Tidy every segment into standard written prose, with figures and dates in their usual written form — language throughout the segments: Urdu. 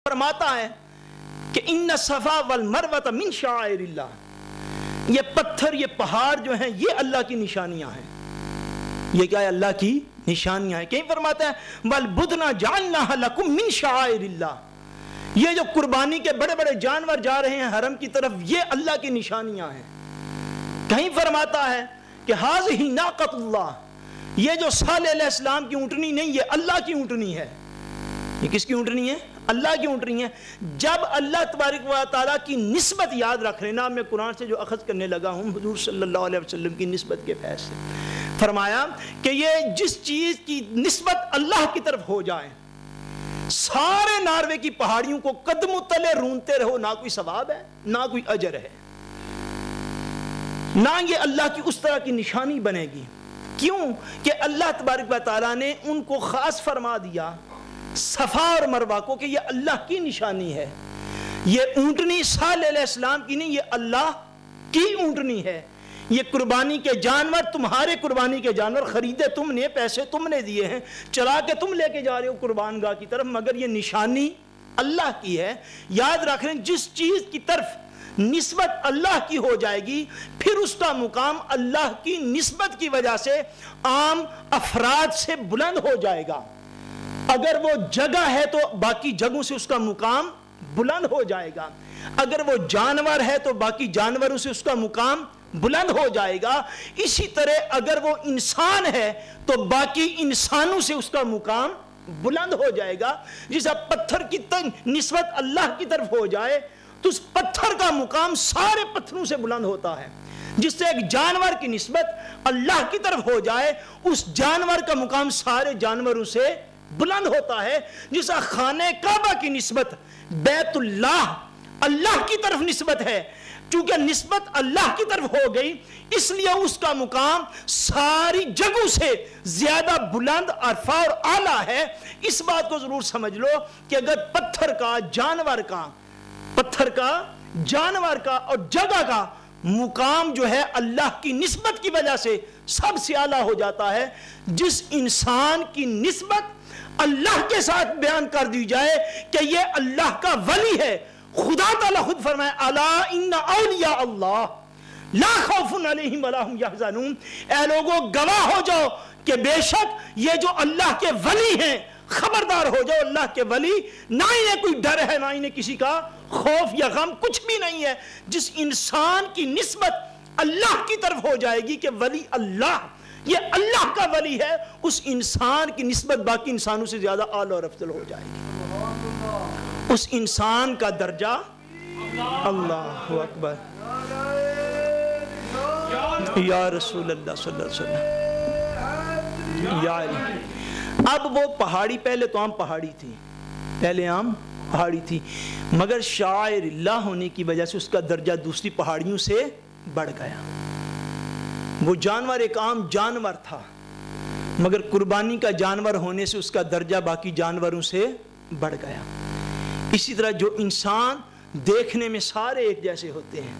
فرماتا ہے کہ ان الصفا والمروہ من شعائر اللہ، یہ پتھر یہ پہاڑ جو ہیں یہ اللہ کی نشانیاں ہیں. یہ کیا ہے؟ اللہ کی نشانیاں ہیں. کہیں فرماتا ہے والبدن جعلناها لکم من شعائر اللہ، یہ جو قربانی کے بڑے بڑے جانور جا رہے ہیں حرم کی طرف یہ اللہ کی نشانیاں ہیں. کہیں فرماتا ہے کہ ھذہ ناقۃ اللہ، یہ جو صالح علیہ السلام کی اونٹنی نہیں یہ اللہ کی اونٹنی ہے. یہ کس کی اونٹنی ہے؟ اللہ کی اونٹنی ہے. جب اللہ تبارک و تعالیٰ کی نسبت یاد رکھ لینا، میں قرآن سے جو اخذ کرنے لگا ہوں حضور صلی اللہ علیہ وسلم کی نسبت کے فیض سے، فرمایا کہ یہ جس چیز کی نسبت اللہ کی طرف ہو جائے، سارے ناروے کی پہاڑیوں کو قدم تلے رونتے رہو، نہ کوئی ثواب ہے نہ کوئی اجر ہے، نہ یہ اللہ کی اس طرح کی نشانی بنے گی. کیوں کہ اللہ تبارک و تعالیٰ نے ان کو خاص فرما دیا صفا اور مروہ کو کہ یہ اللہ کی نشانی ہے. یہ اونٹنی صالح علیہ السلام کی نہیں، یہ اللہ کی اونٹنی ہے. یہ قربانی کے جانور تمہارے قربانی کے جانور خریدے تم نے، پیسے تم نے دیے ہیں، چلا کے تم لے کے جا رہے ہو قربان گاہ کی طرف، مگر یہ نشانی اللہ کی ہے. یاد رکھ لیں جس چیز کی طرف نسبت اللہ کی ہو جائے گی پھر اس کا مقام اللہ کی نسبت کی وجہ سے عام افراد سے بلند ہو جائے گا. اگر وہ جگہ ہے تو باقی جگہوں سے اس کا مقام بلند ہو جائے گا، اگر وہ جانور ہے تو باقی جانوروں سے اس کا مقام بلند ہو جائے گا. اسی طرح اگر وہ انسان ہے تو باقی انسانوں سے اس کا مقام بلند ہو جائے گا. جیسا پتھر کی نسبت اللہ کی طرف ہو جائے تو اس پتھر کا مقام سارے پتھروں سے بلند ہوتا ہے. جس سے ایک جانور کی نسبت اللہ کی طرف ہو جائے اس جانور کا مقام سارے جانوروں سے بلند ہوتا ہے. جیسا خانہ کعبہ کی نسبت بیت اللہ اللہ کی طرف نسبت ہے، چونکہ نسبت اللہ کی طرف ہو گئی اس لیے اس کا مقام ساری جگہوں سے زیادہ بلند عرفہ اور اعلیٰ ہے. اس بات کو ضرور سمجھ لو کہ اگر پتھر کا جانور کا اور جگہ کا مقام جو ہے اللہ کی نسبت کی وجہ سے سب سے اعلیٰ ہو جاتا ہے، جس انسان کی نسبت اللہ کے ساتھ بیان کر دی جائے کہ یہ اللہ کا ولی ہے. خدا تعالیٰ خود فرمائے الا ان اولیاء اللہ لا خوف علیہم ولا هم یحزنون، اے لوگوں گواہ ہو جاؤ کہ بے شک یہ جو اللہ کے ولی ہیں، خبردار ہو جاؤ اللہ کے ولی نہ انہیں کوئی ڈر ہے نہ انہیں کسی کا خوف یا غم، کچھ بھی نہیں ہے. جس انسان کی نسبت اللہ کی طرف ہو جائے گی کہ ولی اللہ یہ اللہ کا ولی ہے، اس انسان کی نسبت باقی انسانوں سے زیادہ اعلیٰ اور افضل ہو جائے گی. اس انسان کا درجہ اللہ اکبر یا رسول اللہ صلی اللہ علیہ وسلم یا علی. اب وہ پہاڑی پہلے تو عام پہاڑی تھی، مگر شاعر اللہ ہونے کی وجہ سے اس کا درجہ دوسری پہاڑیوں سے بڑھ گیا. وہ جانور ایک عام جانور تھا مگر قربانی کا جانور ہونے سے اس کا درجہ باقی جانوروں سے بڑھ گیا. اسی طرح جو انسان دیکھنے میں سارے ایک جیسے ہوتے ہیں،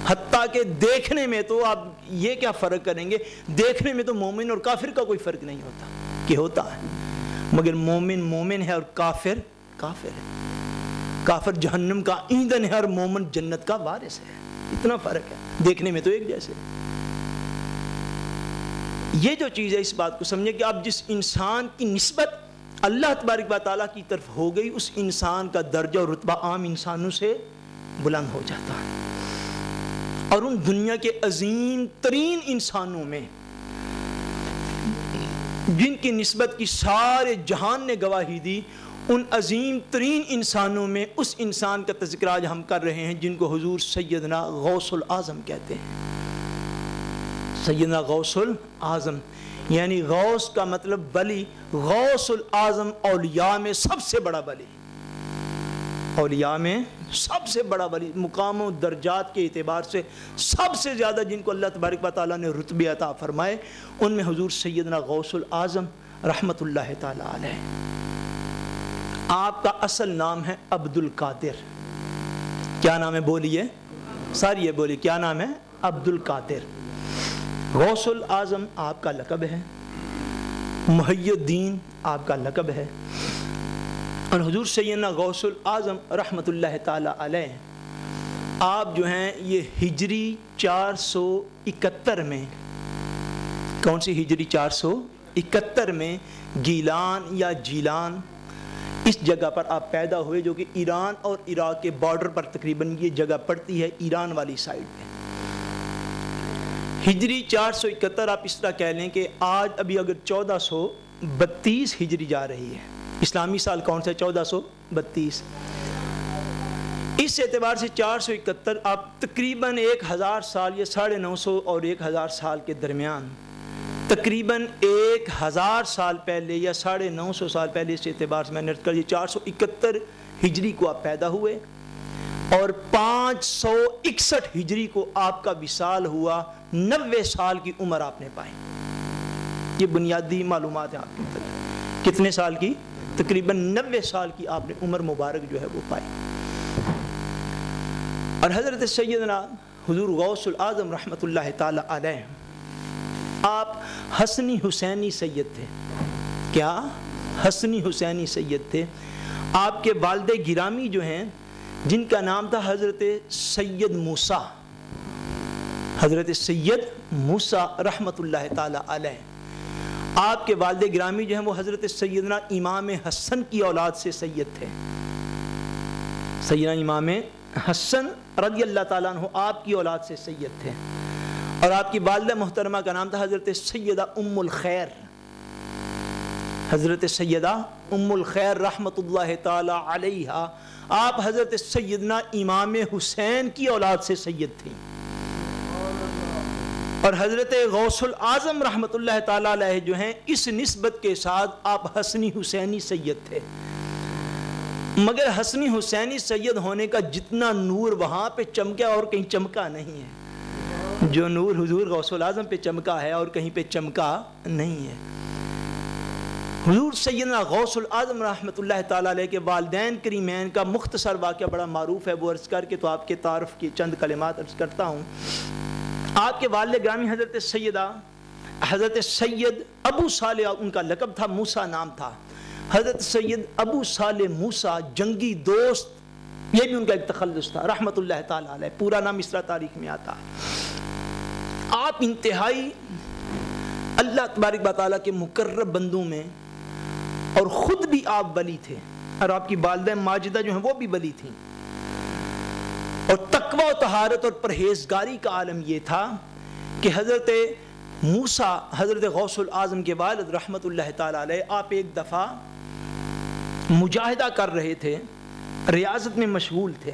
حتیٰ کہ دیکھنے میں تو آپ یہ کیا فرق کریں گے، دیکھنے میں تو مومن اور کافر کا کوئی فرق نہیں ہوتا کہ ہوتا ہے، مگر مومن مومن ہے اور کافر کافر ہے. کافر جہنم کا ایندھن ہے اور مومن جنت کا وارث ہے. اتنا فرق ہے، دیکھنے میں تو ایک جیسے. یہ جو چیز ہے اس بات کو سمجھیں کہ اب جس انسان کی نسبت اللہ تبارک و تعالیٰ کی طرف ہو گئی اس انسان کا درجہ اور رتبہ عام انسانوں سے بلند ہو جاتا ہے. اور ان دنیا کے عظیم ترین انسانوں میں جن کی نسبت کی سارے جہان نے گواہی دی، ان عظیم ترین انسانوں میں اس انسان کا تذکرہ آج ہم کر رہے ہیں جن کو حضور سیدنا غوث الاعظم کہتے ہیں. سیدنا غوث الاعظم یعنی غوث کا مطلب ولی. غوث الاعظم اولیاء میں سب سے بڑا ولی، اولیاء میں سب سے بڑا ولی، مقام و درجات کے اعتبار سے سب سے زیادہ جن کو اللہ تبارک و تعالیٰ نے رتبے عطا فرمائے ان میں حضور سیدنا غوث الاعظم رحمت اللہ تعالیٰ علیہ. آپ کا اصل نام ہے عبد القادر. کیا نام ہے؟ بولیے ساری یہ بولیے کیا نام ہے؟ عبد القادر. غوث الاعظم آپ کا لقب ہے. محی الدین آپ کا لقب ہے، اور حضور سیدنا غوث الاعظم رحمۃ اللہ تعالیٰ علیہ آپ جو ہیں یہ ہجری 471 میں، کون سی ہجری 471 میں گیلان یا جیلان اس جگہ پر آپ پیدا ہوئے، جو کہ ایران اور عراق کے بارڈر پر تقریباً یہ جگہ پڑتی ہے، ایران والی سائڈ پہ۔ ہجری 471 آپ اس طرح کہہ لیں کہ آج ابھی اگر 1432 ہجری جا رہی ہے، اسلامی سال کون سا ہے؟ 1432۔ اس اعتبار سے 471 آپ تقریباً 1000 سال یا 950 اور 1000 سال کے درمیان، تقریباً 1000 سال پہلے یا 950 سال پہلے اس اعتبار سے میں نے کر 471 ہجری کو آپ پیدا ہوئے، اور 561 ہجری کو آپ کا وصال ہوا، 90 سال کی عمر آپ نے پائی۔ یہ بنیادی معلومات ہیں آپ کے متعلق، کتنے سال کی؟ تقریباً 90 سال کی آپ نے عمر مبارک جو ہے وہ پائی۔ اور حضرت سیدنا حضور غوث الاعظم رحمۃ اللہ تعالی علیہ آپ حسنی حسینی سید تھے۔ کیا؟ حسنی حسینی سید تھے۔ آپ کے والد گرامی جو ہیں جن کا نام تھا حضرت سید موسیٰ، حضرت سید موسیٰ رحمۃ اللہ تعالی علیہ، آپ کے والد گرامی جو ہیں وہ حضرت سیدنا امام حسن کی اولاد سے سید تھے۔ سیدنا امام حسن رضی اللہ تعالیٰ عنہ آپ کی اولاد سے سید تھے، اور آپ کی والدہ محترمہ کا نام تھا حضرت سیدہ ام الخیر، حضرت سیدہ ام الخیر رحمۃ اللہ تعالی علیہا۔ آپ حضرت سیدنا امام حسین کی اولاد سے سید تھیں، اور حضرت غوث الاعظم رحمۃ اللہ تعالی علیہ جو ہیں اس نسبت کے ساتھ آپ حسنی حسینی سید تھے۔ مگر حسنی حسینی سید ہونے کا جتنا نور وہاں پہ چمکا اور کہیں چمکا نہیں ہے، جو نور حضور غوث الاعظم پہ چمکا ہے اور کہیں پہ چمکا نہیں ہے۔ حضور سیدنا غوث الاعظم رحمۃ اللہ تعالیٰ علیہ کے والدین کریمین کا مختصر واقعہ بڑا معروف ہے، وہ عرض کر کے تو آپ کے تعارف کی چند کلمات عرض کرتا ہوں۔ آپ کے والد گرامی حضرت سید ابو صالح ان کا لقب تھا، موسیٰ نام تھا، حضرت سید ابو صالح موسیٰ جنگی دوست، یہ بھی ان کا ایک تخلص تھا رحمۃ اللہ تعالیٰ علیہ، پورا نام اس طرح تاریخ میں آتا۔ آپ انتہائی اللہ تبارک و تعالیٰ کے مقرب بندوں میں، اور خود بھی آپ ولی تھے، اور آپ کی والدہ ماجدہ جو ہیں وہ بھی ولی تھیں، اور تقوی و طہارت اور پرہیزگاری کا عالم یہ تھا کہ حضرت موسیٰ حضرت غوث الاعظم کے والد رحمۃ اللہ تعالیٰ علیہ آپ ایک دفعہ مجاہدہ کر رہے تھے، ریاضت میں مشغول تھے،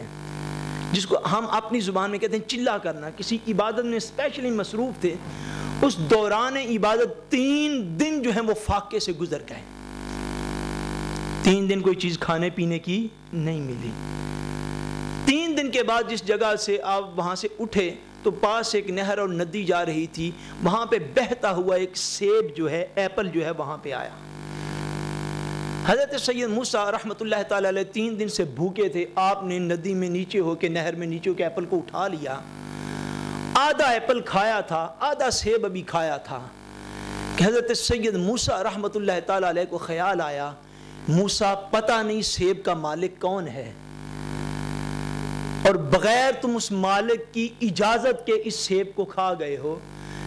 جس کو ہم اپنی زبان میں کہتے ہیں چلا کرنا، کسی عبادت میں اسپیشلی مصروف تھے۔ اس دوران عبادت 3 دن جو ہیں وہ فاقے سے گزر گئے، 3 دن کوئی چیز کھانے پینے کی نہیں ملی۔ 3 دن کے بعد جس جگہ سے آپ وہاں سے اٹھے تو پاس ایک نہر اور ندی جا رہی تھی، وہاں پہ بہتا ہوا ایک سیب جو ہے، ایپل جو ہے وہاں پہ آیا۔ حضرت سید موسیٰ رحمۃ اللہ تعالیٰ علیہ 3 دن سے بھوکے تھے، آپ نے ندی میں نیچے ہو کے، نہر میں نیچے ہو کے ایپل کو اٹھا لیا، آدھا ایپل کھایا تھا، آدھا سیب ابھی کھایا تھا، کہ حضرت سید موسیٰ رحمۃ اللہ تعالیٰ علیہ کو خیال آیا، موسیٰ پتہ نہیں سیب کا مالک کون ہے، اور بغیر تم اس مالک کی اجازت کے اس سیب کو کھا گئے ہو،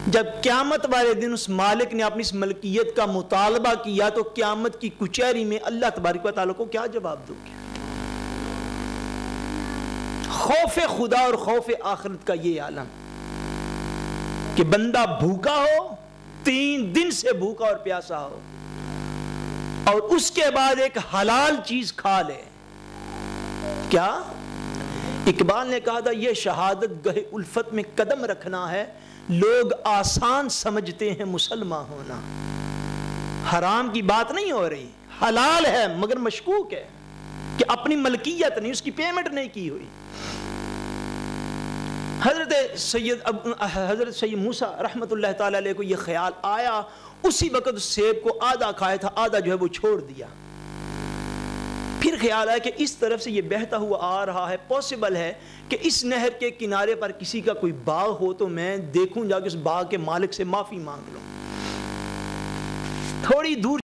جب قیامت والے دن اس مالک نے اپنی اس ملکیت کا مطالبہ کیا تو قیامت کی کچہری میں اللہ تبارک و تعالیٰ کو کیا جواب دو گے؟ خوف خدا اور خوف آخرت کا یہ عالم کہ بندہ بھوکا ہو، 3 دن سے بھوکا اور پیاسا ہو، اور اس کے بعد ایک حلال چیز کھا لے۔ کیا اقبال نے کہا تھا، یہ شہادت گہے الفت میں قدم رکھنا ہے، لوگ آسان سمجھتے ہیں مسلمان ہونا۔ حرام کی بات نہیں ہو رہی، حلال ہے مگر مشکوک ہے کہ اپنی ملکیت نہیں، اس کی پیمنٹ نہیں کی ہوئی۔ حضرت سید موسیٰ رحمۃ اللہ تعالیٰ علیہ کو یہ خیال آیا، اسی وقت اس سیب کو آدھا کھایا تھا، آدھا جو ہے وہ چھوڑ دیا۔ پھر خیال آیا کہ اس طرف سے یہ بہتا ہوا آ رہا ہے، پاسبل ہے کہ اس نہر کے کنارے پر کسی کا کوئی باغ ہو تو میں دیکھوں جا کے اس باغ کے مالک سے معافی مانگ لوں۔ تھوڑی دور